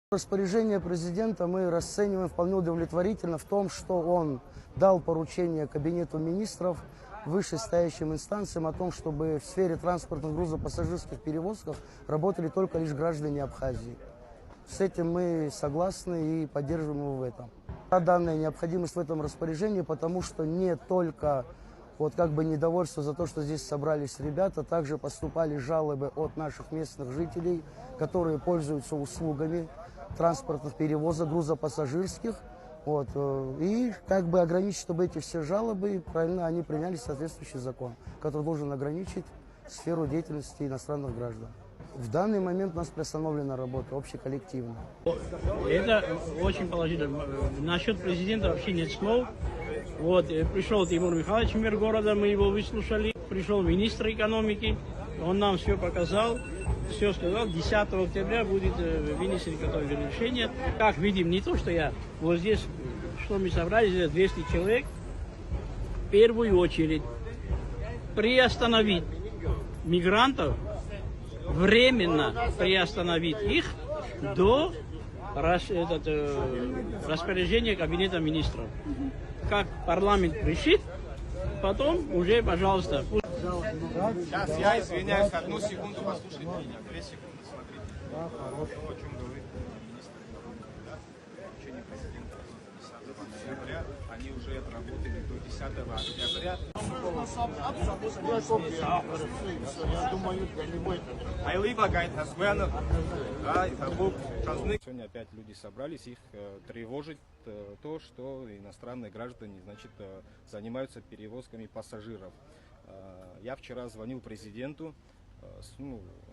Распоряжение президента мы расцениваем вполне удовлетворительно в том, что он дал поручение Кабинету министров, вышестоящим инстанциям о том, чтобы в сфере транспортных грузопассажирских перевозков работали только лишь граждане Абхазии. С этим мы согласны и поддерживаем его в этом. Данная необходимость в этом распоряжении, потому что не только недовольство за то, что здесь собрались ребята, также поступали жалобы от наших местных жителей, которые пользуются услугами транспортных перевозок грузопассажирских. И ограничить, чтобы эти все жалобы, правильно, они приняли соответствующий закон, который должен ограничить сферу деятельности иностранных граждан. В данный момент у нас приостановлена работа общеколлективная. Это очень положительно. Насчет президента вообще нет слов. Пришел Тимур Михайлович, мэр города, мы его выслушали. Пришел министр экономики, он нам все показал, все сказал. 10 октября будет вынесено какое-то решение. Как видим, не то, что я вот здесь, что мы собрались, здесь 200 человек, в первую очередь приостановить мигрантов, временно приостановить их до распоряжения Кабинета министров. Как парламент решит, потом уже, пожалуйста. Сейчас я извиняюсь, одну секунду послушайте меня, 2 секунды, смотрите. О чем говорит министр экономики, да? Поручение президента 10 ноября, они уже отработали до 10 октября. Сегодня опять люди собрались, их тревожит то, что иностранные граждане, занимаются перевозками пассажиров. Я вчера звонил президенту,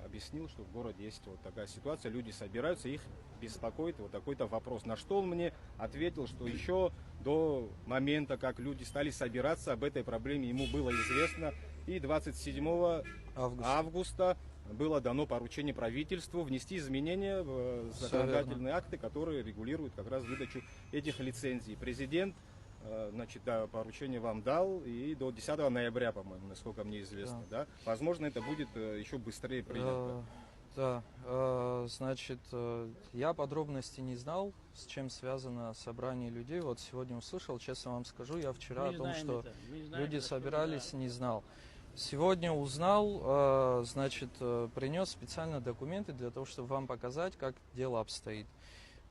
объяснил, что в городе есть вот такая ситуация, люди собираются, их беспокоит вот такой-то вопрос. На что он мне ответил, что еще до момента, как люди стали собираться, об этой проблеме ему было известно. И 27 августа было дано поручение правительству внести изменения в законодательные акты, которые регулируют как раз выдачу этих лицензий. Президент поручение вам дал, и до 10 ноября, по-моему, насколько мне известно, да? Возможно, это будет еще быстрее принято. Я подробности не знал, с чем связано собрание людей. Вот сегодня услышал, честно вам скажу, я вчера о том, что люди собирались, не знал. Сегодня узнал, принес специально документы для того, чтобы вам показать, как дело обстоит.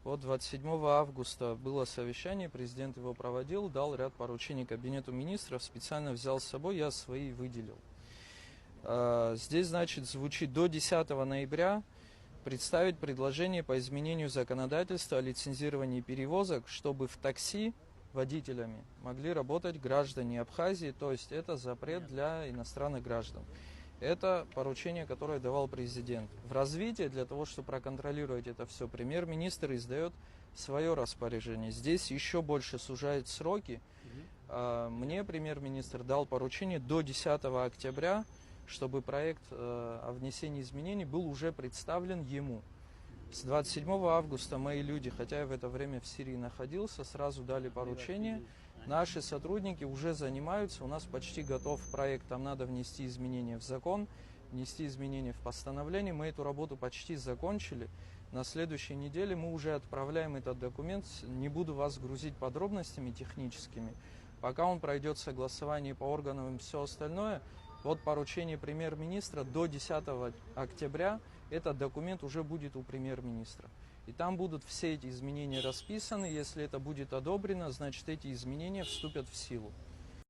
27 августа было совещание, президент его проводил, дал ряд поручений Кабинету министров, специально взял с собой, я свои выделил. Здесь, звучит до 10 ноября представить предложение по изменению законодательства о лицензировании перевозок, чтобы в такси водителями могли работать граждане Абхазии, то есть это запрет для иностранных граждан. Это поручение, которое давал президент. В развитии, для того, чтобы проконтролировать это все, премьер-министр издает свое распоряжение. Здесь еще больше сужает сроки. Мне премьер-министр дал поручение до 10 октября, чтобы проект о внесении изменений был уже представлен ему. С 27 августа мои люди, хотя я в это время в Сирии находился, сразу дали поручение. Наши сотрудники уже занимаются, у нас почти готов проект, там надо внести изменения в закон, внести изменения в постановление. Мы эту работу почти закончили. На следующей неделе мы уже отправляем этот документ. Не буду вас грузить подробностями техническими. Пока он пройдет согласование по органам и все остальное, поручение премьер-министра до 10 октября этот документ уже будет у премьер-министра. И там будут все эти изменения расписаны. Если это будет одобрено, значит эти изменения вступят в силу.